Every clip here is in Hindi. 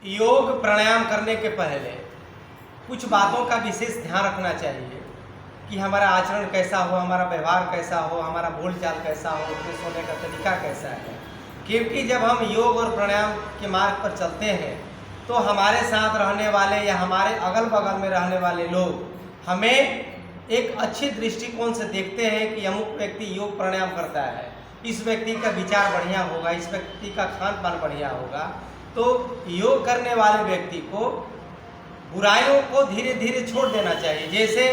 योग प्राणायाम करने के पहले कुछ बातों का विशेष ध्यान रखना चाहिए कि हमारा आचरण कैसा हो, हमारा व्यवहार कैसा हो, हमारा बोलचाल कैसा हो, उठने सोने का तरीका कैसा है। क्योंकि जब हम योग और प्राणायाम के मार्ग पर चलते हैं तो हमारे साथ रहने वाले या हमारे अगल बगल में रहने वाले लोग हमें एक अच्छे दृष्टिकोण से देखते हैं कि अमुक व्यक्ति योग प्राणायाम करता है, इस व्यक्ति का विचार बढ़िया होगा, इस व्यक्ति का खान पान बढ़िया होगा। तो योग करने वाले व्यक्ति को बुराइयों को धीरे धीरे छोड़ देना चाहिए। जैसे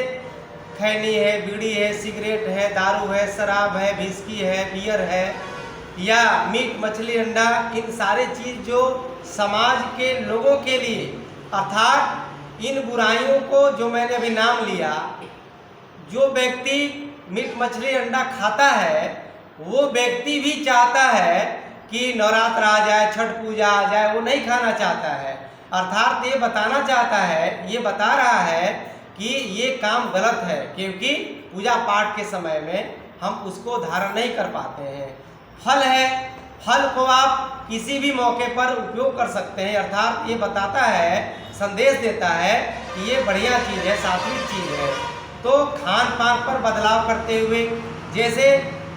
खैनी है, बीड़ी है, सिगरेट है, दारू है, शराब है, विस्की है, बियर है या मीट मछली अंडा, इन सारे चीज़ जो समाज के लोगों के लिए, अर्थात इन बुराइयों को जो मैंने अभी नाम लिया, जो व्यक्ति मीट मछली अंडा खाता है वो व्यक्ति भी चाहता है कि नवरात्र आ जाए, छठ पूजा आ जाए, वो नहीं खाना चाहता है। अर्थात ये बताना चाहता है, ये बता रहा है कि ये काम गलत है, क्योंकि पूजा पाठ के समय में हम उसको धारण नहीं कर पाते हैं। फल है, फल को आप किसी भी मौके पर उपयोग कर सकते हैं। अर्थात ये बताता है, संदेश देता है कि ये बढ़िया चीज़ है, सात्विक चीज़ है। तो खान पान पर बदलाव करते हुए, जैसे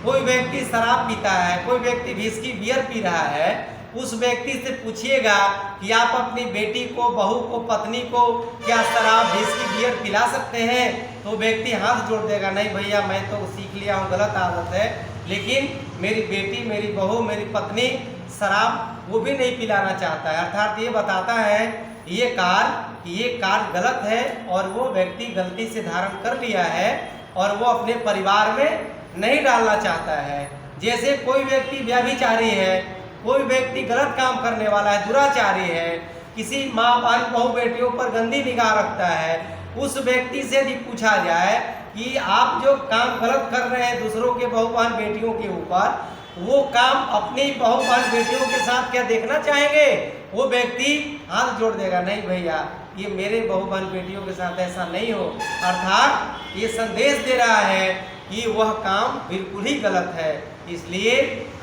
कोई व्यक्ति शराब पीता है, कोई व्यक्ति विस्की बियर पी रहा है, उस व्यक्ति से पूछिएगा कि आप अपनी बेटी को, बहू को, पत्नी को क्या शराब विस्की बियर पिला सकते हैं, तो व्यक्ति हाथ जोड़ देगा, नहीं भैया मैं तो सीख लिया हूँ, गलत आदत है, लेकिन मेरी बेटी, मेरी बहू, मेरी पत्नी शराब वो भी नहीं पिलाना चाहता है। अर्थात ये बताता है ये कार्य गलत है और वो व्यक्ति गलती से धारण कर लिया है और वो अपने परिवार में नहीं डालना चाहता है। जैसे कोई व्यक्ति व्यभिचारी है, कोई व्यक्ति गलत काम करने वाला है, दुराचारी है, किसी माँ बहन बहू बेटियों पर गंदी निगाह रखता है, उस व्यक्ति से यदि पूछा जाए कि आप जो काम गलत कर रहे हैं दूसरों के बहू बहन बेटियों के ऊपर, वो काम अपनी बहू बहन बेटियों के साथ क्या देखना चाहेंगे? वो व्यक्ति हाथ जोड़ देगा, नहीं भैया ये मेरे बहू बहन बेटियों के साथ ऐसा नहीं हो। अर्थात ये संदेश दे रहा है कि वह काम बिल्कुल ही गलत है। इसलिए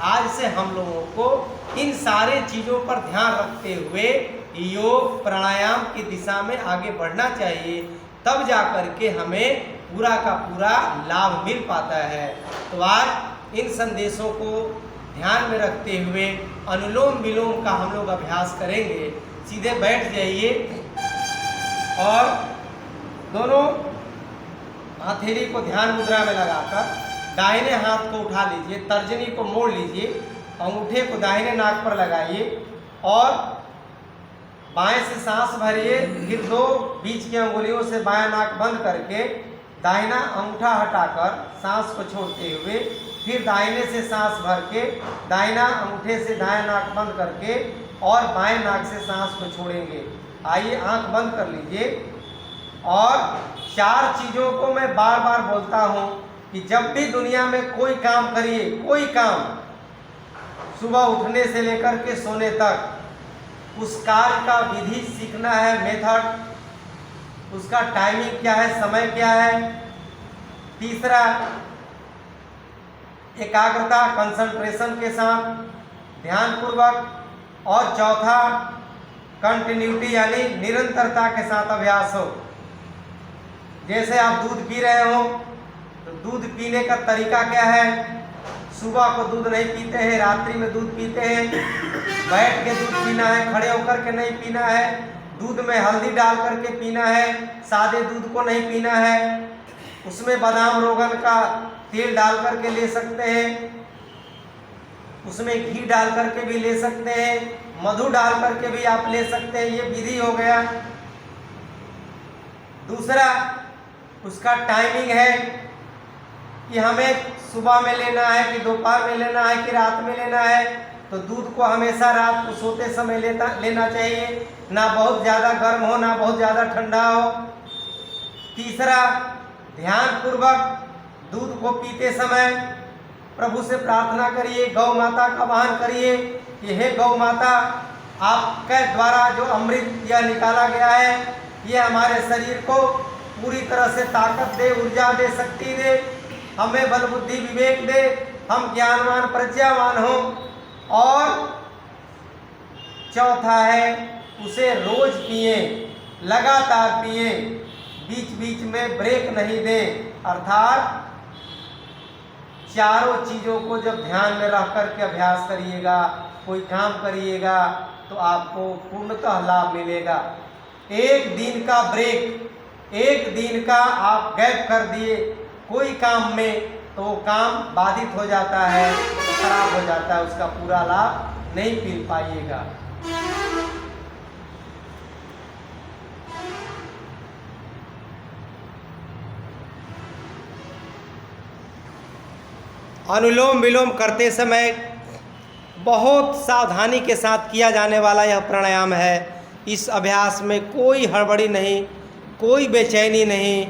आज से हम लोगों को इन सारे चीज़ों पर ध्यान रखते हुए योग प्राणायाम की दिशा में आगे बढ़ना चाहिए, तब जा कर के हमें पूरा का पूरा लाभ मिल पाता है। तो आज इन संदेशों को ध्यान में रखते हुए अनुलोम विलोम का हम लोग अभ्यास करेंगे। सीधे बैठ जाइए और दोनों हथेली को ध्यान मुद्रा में लगाकर दाहिने हाथ को उठा लीजिए, तर्जनी को मोड़ लीजिए, अंगूठे को दाहिने नाक पर लगाइए और बाएं से सांस भरिए। फिर दो बीच की अंगुलियों से बायां नाक बंद करके दाहिना अंगूठा हटाकर सांस को छोड़ते हुए फिर दाहिने से सांस भर के दाहिना अंगूठे से दायां नाक बंद करके और बाएं नाक से सांस को छोड़ेंगे। आइए आंख बंद कर लीजिए और 4 चीज़ों को मैं बार बार बोलता हूँ कि जब भी दुनिया में कोई काम करिए, कोई काम, सुबह उठने से लेकर के सोने तक, उस कार्य का विधि सीखना है, मेथड, उसका टाइमिंग क्या है, समय क्या है। तीसरा, एकाग्रता, कंसंट्रेशन के साथ, ध्यानपूर्वक। और चौथा, कंटिन्यूटी यानी निरंतरता के साथ अभ्यास हो। जैसे आप दूध पी रहे हो तो दूध पीने का तरीका क्या है? सुबह को दूध नहीं पीते हैं, रात्रि में दूध पीते हैं, बैठ के दूध पीना है, खड़े होकर के नहीं पीना है, दूध में हल्दी डाल करके पीना है, सादे दूध को नहीं पीना है, उसमें बादाम रोगन का तेल डाल करके ले सकते हैं, उसमें घी डाल करके भी ले सकते हैं, मधु डाल करके भी आप ले सकते हैं। ये विधि हो गया। दूसरा, उसका टाइमिंग है कि हमें सुबह में लेना है कि दोपहर में लेना है कि रात में लेना है। तो दूध को हमेशा रात को सोते समय लेना चाहिए, ना बहुत ज़्यादा गर्म हो ना बहुत ज़्यादा ठंडा हो। तीसरा, ध्यानपूर्वक दूध को पीते समय प्रभु से प्रार्थना करिए, गौ माता का आह्वान करिए कि हे गौ माता, आपके द्वारा जो अमृत यह निकाला गया है, ये हमारे शरीर को पूरी तरह से ताकत दे, ऊर्जा दे, शक्ति दे, हमें बल बुद्धि विवेक दे, हम ज्ञानवान प्रज्ञावान हों। और चौथा है उसे रोज पिए, लगातार पिए, बीच बीच में ब्रेक नहीं दें। अर्थात चारों चीज़ों को जब ध्यान में रख कर के अभ्यास करिएगा, कोई काम करिएगा तो आपको पूर्णतः लाभ मिलेगा। एक दिन का ब्रेक, एक दिन का आप गैप कर दिए कोई काम में तो वो काम बाधित हो जाता है, खराब हो जाता है, उसका पूरा लाभ नहीं मिल पाइएगा। अनुलोम विलोम करते समय बहुत सावधानी के साथ किया जाने वाला यह प्राणायाम है। इस अभ्यास में कोई हड़बड़ी नहीं, कोई बेचैनी नहीं,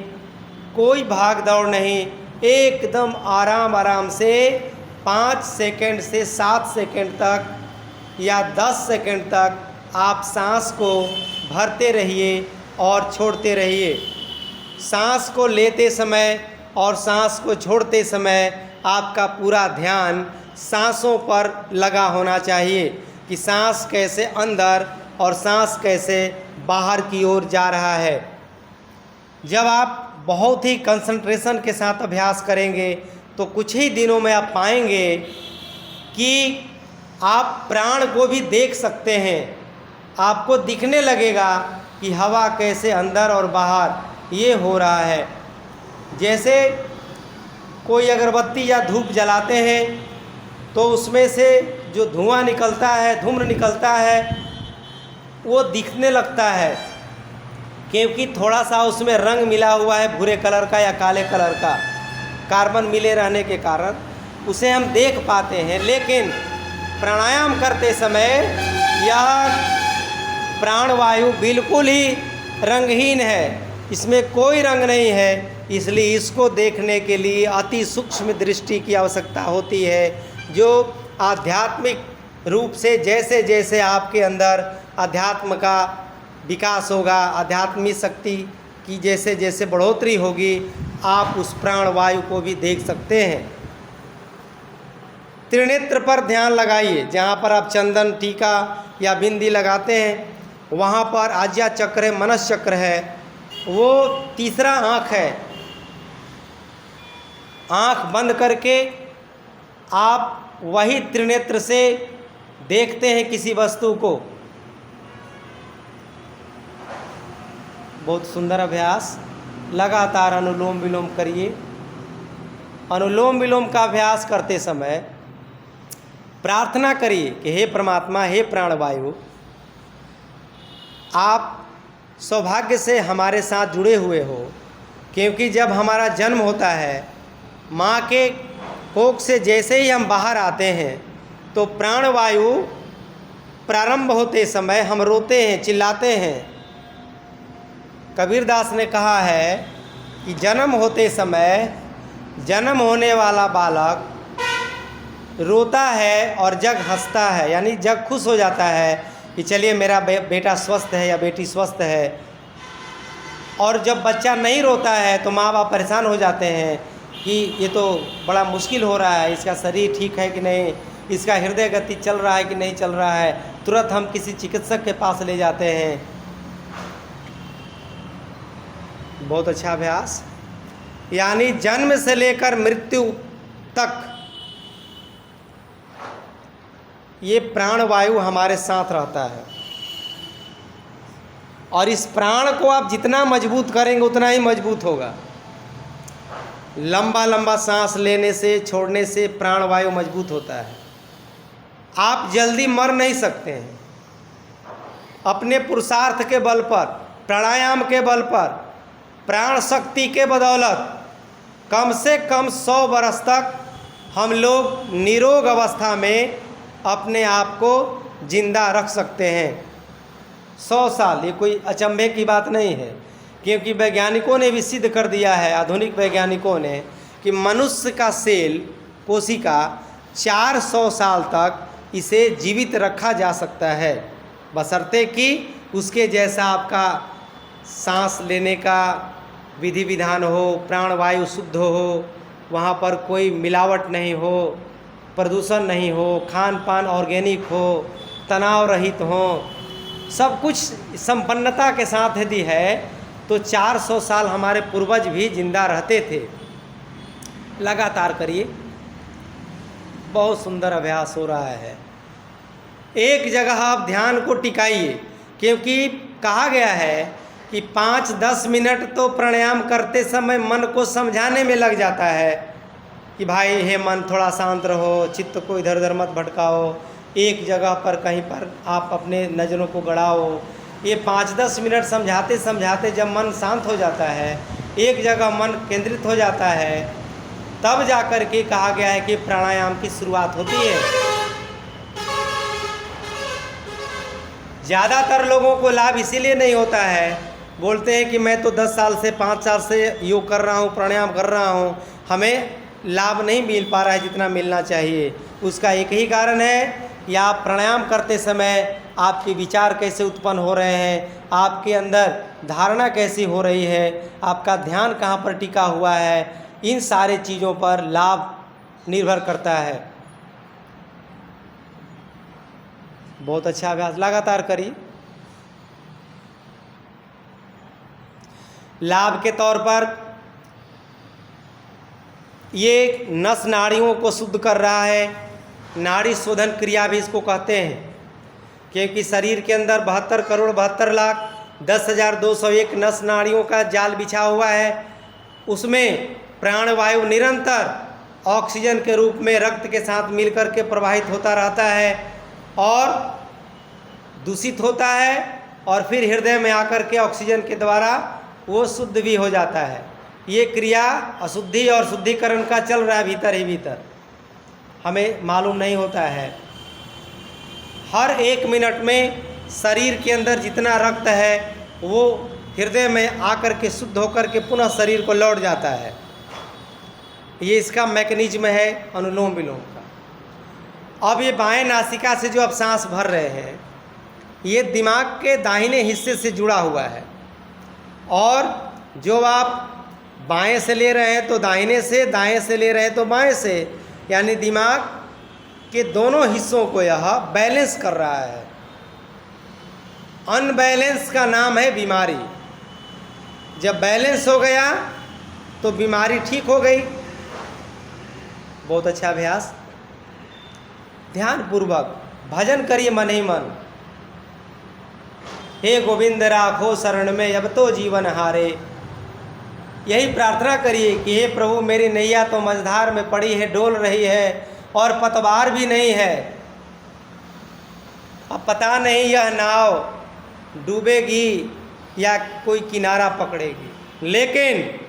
कोई भाग दौड़ नहीं, एकदम आराम आराम से 5 सेकंड से 7 सेकंड तक या 10 सेकंड तक आप सांस को भरते रहिए और छोड़ते रहिए। सांस को लेते समय और सांस को छोड़ते समय आपका पूरा ध्यान सांसों पर लगा होना चाहिए कि सांस कैसे अंदर और सांस कैसे बाहर की ओर जा रहा है। जब आप बहुत ही कंसंट्रेशन के साथ अभ्यास करेंगे तो कुछ ही दिनों में आप पाएंगे कि आप प्राण को भी देख सकते हैं। आपको दिखने लगेगा कि हवा कैसे अंदर और बाहर ये हो रहा है। जैसे कोई अगरबत्ती या धूप जलाते हैं तो उसमें से जो धुआं निकलता है, धूम्र निकलता है, वो दिखने लगता है क्योंकि थोड़ा सा उसमें रंग मिला हुआ है, भूरे कलर का या काले कलर का, कार्बन मिले रहने के कारण उसे हम देख पाते हैं। लेकिन प्राणायाम करते समय यह प्राणवायु बिल्कुल ही रंगहीन है, इसमें कोई रंग नहीं है। इसलिए इसको देखने के लिए अति सूक्ष्म दृष्टि की आवश्यकता होती है, जो आध्यात्मिक रूप से जैसे जैसे आपके अंदर अध्यात्म का विकास होगा, आध्यात्मिक शक्ति की जैसे जैसे बढ़ोतरी होगी, आप उस प्राणवायु को भी देख सकते हैं। त्रिनेत्र पर ध्यान लगाइए। जहाँ पर आप चंदन, टीका या बिंदी लगाते हैं वहाँ पर आज्ञा चक्र है, मनस चक्र है, वो तीसरा आँख है। आँख बंद करके आप वही त्रिनेत्र से देखते हैं किसी वस्तु को। बहुत सुंदर अभ्यास। लगातार अनुलोम विलोम करिए। अनुलोम विलोम का अभ्यास करते समय प्रार्थना करिए कि हे परमात्मा, हे प्राणवायु, आप सौभाग्य से हमारे साथ जुड़े हुए हो, क्योंकि जब हमारा जन्म होता है माँ के कोख से जैसे ही हम बाहर आते हैं तो प्राणवायु प्रारंभ होते समय हम रोते हैं, चिल्लाते हैं। कबीरदास ने कहा है कि जन्म होते समय जन्म होने वाला बालक रोता है और जग हंसता है, यानी जग खुश हो जाता है कि चलिए मेरा बेटा स्वस्थ है या बेटी स्वस्थ है। और जब बच्चा नहीं रोता है तो माँ बाप परेशान हो जाते हैं कि ये तो बड़ा मुश्किल हो रहा है, इसका शरीर ठीक है कि नहीं, इसका हृदय गति चल रहा है कि नहीं चल रहा है। तुरंत हम किसी चिकित्सक के पास ले जाते हैं। बहुत अच्छा अभ्यास। यानी जन्म से लेकर मृत्यु तक ये प्राणवायु हमारे साथ रहता है, और इस प्राण को आप जितना मजबूत करेंगे उतना ही मजबूत होगा। लंबा लंबा सांस लेने से, छोड़ने से प्राणवायु मजबूत होता है। आप जल्दी मर नहीं सकते हैं। अपने पुरुषार्थ के बल पर, प्राणायाम के बल पर, प्राण शक्ति के बदौलत कम से कम 100 वर्ष तक हम लोग निरोग अवस्था में अपने आप को जिंदा रख सकते हैं। 100 साल, ये कोई अचंभे की बात नहीं है, क्योंकि वैज्ञानिकों ने भी सिद्ध कर दिया है, आधुनिक वैज्ञानिकों ने, कि मनुष्य का सेल, कोशिका 400 साल तक इसे जीवित रखा जा सकता है, बशर्ते कि उसके जैसा आपका सांस लेने का विधि विधान हो, प्राणवायु शुद्ध हो, वहाँ पर कोई मिलावट नहीं हो, प्रदूषण नहीं हो, खान पान ऑर्गेनिक हो, तनाव रहित हो, सब कुछ संपन्नता के साथ यदि है तो 400 साल हमारे पूर्वज भी जिंदा रहते थे। लगातार करिए, बहुत सुंदर अभ्यास हो रहा है। एक जगह आप ध्यान को टिकाइए, क्योंकि कहा गया है कि 5-10 मिनट तो प्राणायाम करते समय मन को समझाने में लग जाता है कि भाई हे मन थोड़ा शांत रहो, चित्त को इधर उधर मत भटकाओ, एक जगह पर कहीं पर आप अपने नज़रों को गड़ाओ। ये 5-10 मिनट समझाते समझाते जब मन शांत हो जाता है, एक जगह मन केंद्रित हो जाता है, तब जा कर के कहा गया है कि प्राणायाम की शुरुआत होती है। ज़्यादातर लोगों को लाभ इसीलिए नहीं होता है, बोलते हैं कि मैं तो 10 साल से 5 साल से योग कर रहा हूँ, प्राणायाम कर रहा हूँ, हमें लाभ नहीं मिल पा रहा है जितना मिलना चाहिए। उसका एक ही कारण है कि आप प्राणायाम करते समय आपके विचार कैसे उत्पन्न हो रहे हैं, आपके अंदर धारणा कैसी हो रही है, आपका ध्यान कहाँ पर टिका हुआ है, इन सारे चीज़ों पर लाभ निर्भर करता है। बहुत अच्छा अभ्यास, लगातार करिए। लाभ के तौर पर ये नस नाड़ियों को शुद्ध कर रहा है, नाड़ी शोधन क्रिया भी इसको कहते हैं, क्योंकि शरीर के अंदर 72,72,10,201 नस नाड़ियों का जाल बिछा हुआ है। उसमें प्राणवायु निरंतर ऑक्सीजन के रूप में रक्त के साथ मिलकर के प्रवाहित होता रहता है और दूषित होता है, और फिर हृदय में आकर के ऑक्सीजन के द्वारा वो शुद्ध भी हो जाता है। ये क्रिया अशुद्धि और शुद्धिकरण का चल रहा है भीतर ही भीतर, हमें मालूम नहीं होता है। हर 1 मिनट में शरीर के अंदर जितना रक्त है वो हृदय में आकर के शुद्ध होकर के पुनः शरीर को लौट जाता है। ये इसका मैकेनिज्म है अनुलोम विलोम का। अब ये बाएं नासिका से जो आप सांस भर रहे हैं, ये दिमाग के दाहिने हिस्से से जुड़ा हुआ है, और जो आप बाएं से ले रहे हैं तो दाहिने से, दाएं से ले रहे हैं तो बाएं से, यानी दिमाग के दोनों हिस्सों को यह बैलेंस कर रहा है। अनबैलेंस का नाम है बीमारी। जब बैलेंस हो गया तो बीमारी ठीक हो गई। बहुत अच्छा अभ्यास, ध्यान पूर्वक भजन करिए मन ही मन। हे गोविंद राखो शरण में अब तो जीवन हारे। यही प्रार्थना करिए कि हे प्रभु मेरी नैया तो मझधार में पड़ी है, डोल रही है और पतवार भी नहीं है। अब पता नहीं यह नाव डूबेगी या कोई किनारा पकड़ेगी, लेकिन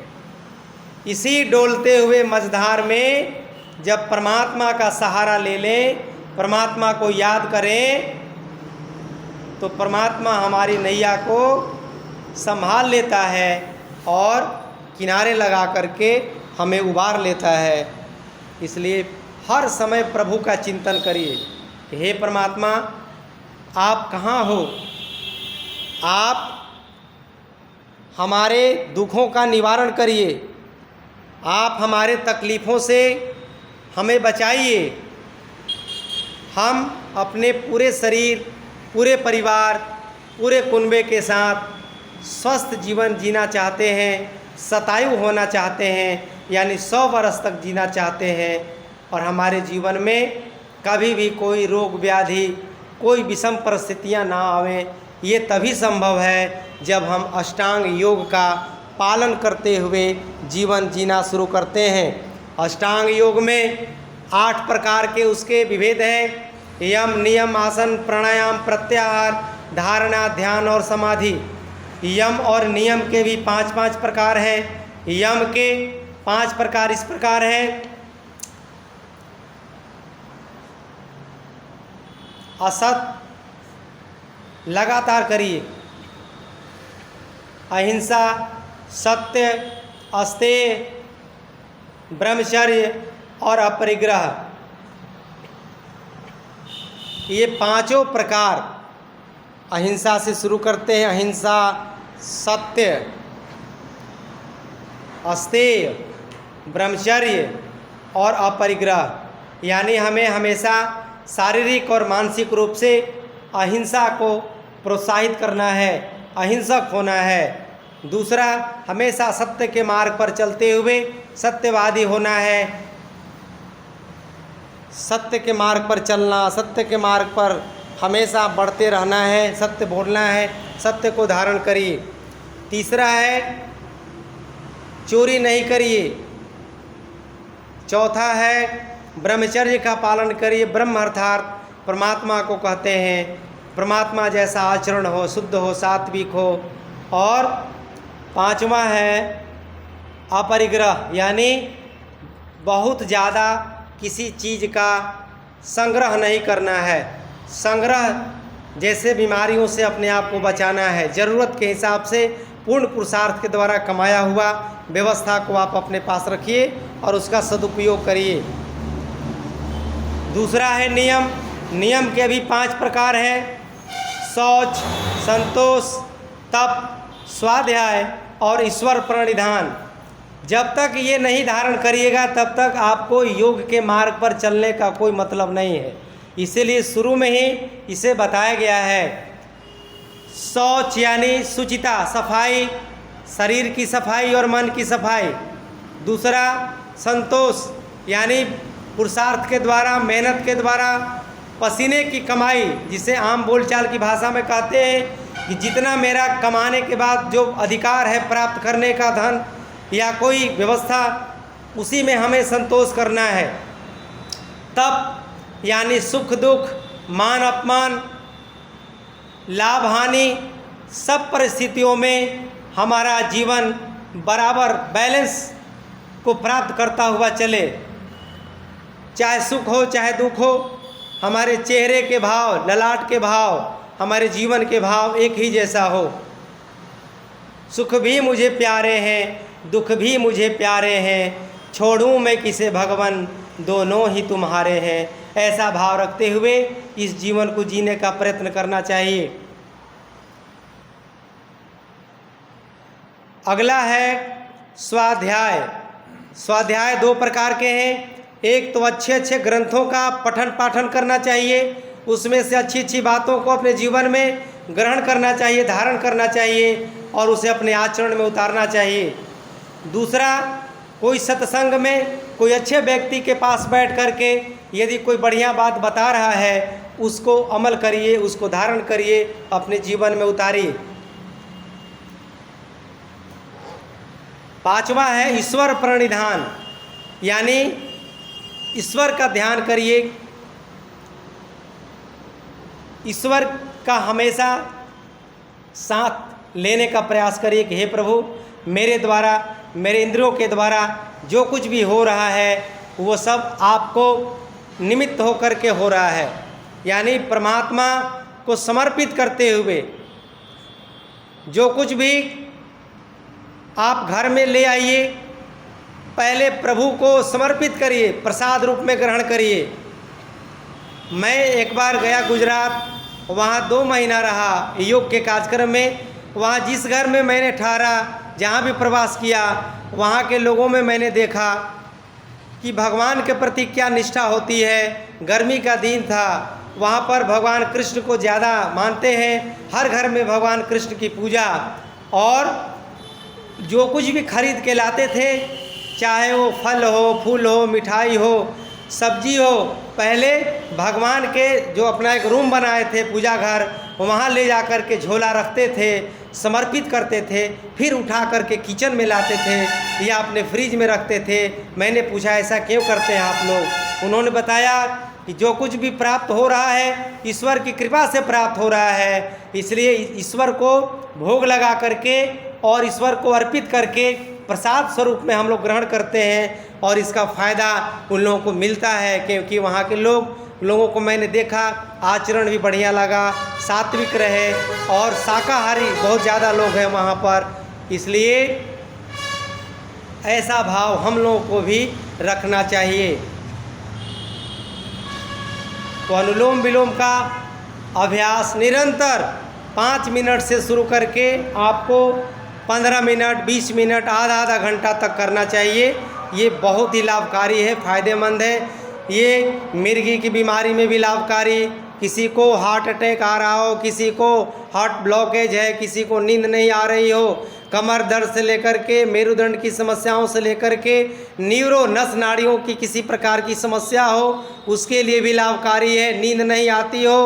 इसी डोलते हुए मझधार में जब परमात्मा का सहारा ले लें, परमात्मा को याद करें, तो परमात्मा हमारी नैया को संभाल लेता है और किनारे लगा करके हमें उबार लेता है। इसलिए हर समय प्रभु का चिंतन करिए कि हे परमात्मा आप कहाँ हो, आप हमारे दुखों का निवारण करिए, आप हमारे तकलीफ़ों से हमें बचाइए। हम अपने पूरे शरीर, पूरे परिवार, पूरे कुनबे के साथ स्वस्थ जीवन जीना चाहते हैं, शतायु होना चाहते हैं, यानी 100 वर्ष तक जीना चाहते हैं, और हमारे जीवन में कभी भी कोई रोग व्याधि, कोई विषम परिस्थितियां ना आवें। ये तभी संभव है जब हम अष्टांग योग का पालन करते हुए जीवन जीना शुरू करते हैं। अष्टांग योग में 8 प्रकार के उसके विभेद हैं: यम, नियम, आसन, प्राणायाम, प्रत्याहार, धारणा, ध्यान और समाधि। यम और नियम के भी 5-5 प्रकार हैं। यम के 5 प्रकार इस प्रकार हैं: असत, लगातार करिए, अहिंसा, सत्य, अस्तेय, ब्रह्मचर्य और अपरिग्रह। ये 5 प्रकार अहिंसा से शुरू करते हैं। अहिंसा, सत्य, अस्तेय, ब्रह्मचर्य और अपरिग्रह, यानी हमें हमेशा शारीरिक और मानसिक रूप से अहिंसा को प्रोत्साहित करना है, अहिंसक होना है। दूसरा, हमेशा सत्य के मार्ग पर चलते हुए सत्यवादी होना है। सत्य के मार्ग पर चलना, सत्य के मार्ग पर हमेशा बढ़ते रहना है, सत्य बोलना है, सत्य को धारण करिए। तीसरा है, चोरी नहीं करिए। चौथा है, ब्रह्मचर्य का पालन करिए। ब्रह्म अर्थात परमात्मा को कहते हैं। परमात्मा जैसा आचरण हो, शुद्ध हो, सात्विक हो। और पांचवा है अपरिग्रह, यानी बहुत ज़्यादा किसी चीज़ का संग्रह नहीं करना है। संग्रह जैसे बीमारियों से अपने आप को बचाना है। ज़रूरत के हिसाब से पूर्ण पुरुषार्थ के द्वारा कमाया हुआ व्यवस्था को आप अपने पास रखिए और उसका सदुपयोग करिए। दूसरा है नियम। नियम के भी 5 प्रकार हैं: शौच, संतोष, तप, स्वाध्याय और ईश्वर प्रणिधान। जब तक ये नहीं धारण करिएगा तब तक आपको योग के मार्ग पर चलने का कोई मतलब नहीं है। इसीलिए शुरू में ही इसे बताया गया है। शौच यानी शुचिता, सफाई, शरीर की सफाई और मन की सफाई। दूसरा संतोष यानी पुरुषार्थ के द्वारा, मेहनत के द्वारा पसीने की कमाई, जिसे आम बोलचाल की भाषा में कहते हैं कि जितना मेरा कमाने के बाद जो अधिकार है प्राप्त करने का, धन या कोई व्यवस्था, उसी में हमें संतोष करना है। तप यानी सुख दुख, मान अपमान, लाभ हानि, सब परिस्थितियों में हमारा जीवन बराबर बैलेंस को प्राप्त करता हुआ चले। चाहे सुख हो चाहे दुख हो, हमारे चेहरे के भाव, ललाट के भाव, हमारे जीवन के भाव एक ही जैसा हो। सुख भी मुझे प्यारे हैं, दुख भी मुझे प्यारे हैं, छोड़ूं मैं किसे भगवन, दोनों ही तुम्हारे हैं। ऐसा भाव रखते हुए इस जीवन को जीने का प्रयत्न करना चाहिए। अगला है स्वाध्याय। स्वाध्याय 2 प्रकार के हैं। एक तो अच्छे अच्छे ग्रंथों का पठन पाठन करना चाहिए, उसमें से अच्छी अच्छी बातों को अपने जीवन में ग्रहण करना चाहिए, धारण करना चाहिए और उसे अपने आचरण में उतारना चाहिए। दूसरा, कोई सत्संग में कोई अच्छे व्यक्ति के पास बैठ करके यदि कोई बढ़िया बात बता रहा है, उसको अमल करिए, उसको धारण करिए, अपने जीवन में उतारिए। पांचवा है ईश्वर प्रणिधान, यानी ईश्वर का ध्यान करिए। ईश्वर का हमेशा साथ लेने का प्रयास करिए कि हे प्रभु, मेरे द्वारा, मेरे इंद्रियों के द्वारा जो कुछ भी हो रहा है वो सब आपको निमित्त होकर के हो रहा है। यानी परमात्मा को समर्पित करते हुए जो कुछ भी आप घर में ले आइए, पहले प्रभु को समर्पित करिए, प्रसाद रूप में ग्रहण करिए। मैं एक बार गया गुजरात, वहाँ 2 महीना रहा योग के कार्यक्रम में। वहाँ जिस घर में मैंने ठहरा, जहाँ भी प्रवास किया, वहाँ के लोगों में मैंने देखा कि भगवान के प्रति क्या निष्ठा होती है। गर्मी का दिन था, वहाँ पर भगवान कृष्ण को ज़्यादा मानते हैं। हर घर में भगवान कृष्ण की पूजा, और जो कुछ भी खरीद के लाते थे, चाहे वो फल हो, फूल हो, मिठाई हो, सब्जी हो, पहले भगवान के जो अपना एक रूम बनाए थे पूजा घर, वहाँ ले जा कर के झोला रखते थे, समर्पित करते थे, फिर उठा करके किचन में लाते थे या अपने फ्रिज में रखते थे। मैंने पूछा ऐसा क्यों करते हैं आप लोग? उन्होंने बताया कि जो कुछ भी प्राप्त हो रहा है ईश्वर की कृपा से प्राप्त हो रहा है, इसलिए ईश्वर को भोग लगा करके और ईश्वर को अर्पित करके प्रसाद स्वरूप में हम लोग ग्रहण करते हैं, और इसका फ़ायदा उन लोगों को मिलता है। क्योंकि वहाँ के लोगों को मैंने देखा, आचरण भी बढ़िया लगा, सात्विक रहे और शाकाहारी बहुत ज़्यादा लोग हैं वहाँ पर। इसलिए ऐसा भाव हम लोगों को भी रखना चाहिए। तो अनुलोम विलोम का अभ्यास निरंतर 5 मिनट से शुरू करके आपको 15 मिनट, 20 मिनट, आधा घंटा तक करना चाहिए। ये बहुत ही लाभकारी है, फ़ायदेमंद है। ये मिर्गी की बीमारी में भी लाभकारी, किसी को हार्ट अटैक आ रहा हो, किसी को हार्ट ब्लॉकेज है, किसी को नींद नहीं आ रही हो, कमर दर्द से लेकर के मेरुदंड की समस्याओं से लेकर के न्यूरो नस नाड़ियों की किसी प्रकार की समस्या हो, उसके लिए भी लाभकारी है। नींद नहीं आती हो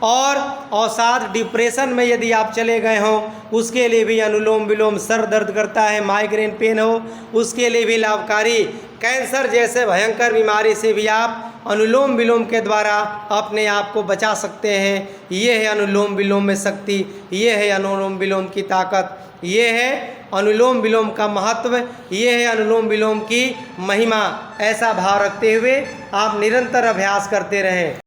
और अवसाद डिप्रेशन में यदि आप चले गए हों, उसके लिए भी अनुलोम विलोम। सर दर्द करता है, माइग्रेन पेन हो, उसके लिए भी लाभकारी। कैंसर जैसे भयंकर बीमारी से भी आप अनुलोम विलोम के द्वारा अपने आप को बचा सकते हैं। ये है अनुलोम विलोम में शक्ति, ये है अनुलोम विलोम की ताकत, ये है अनुलोम विलोम का महत्व, ये है अनुलोम विलोम की महिमा। ऐसा भाव रखते हुए आप निरंतर अभ्यास करते रहें।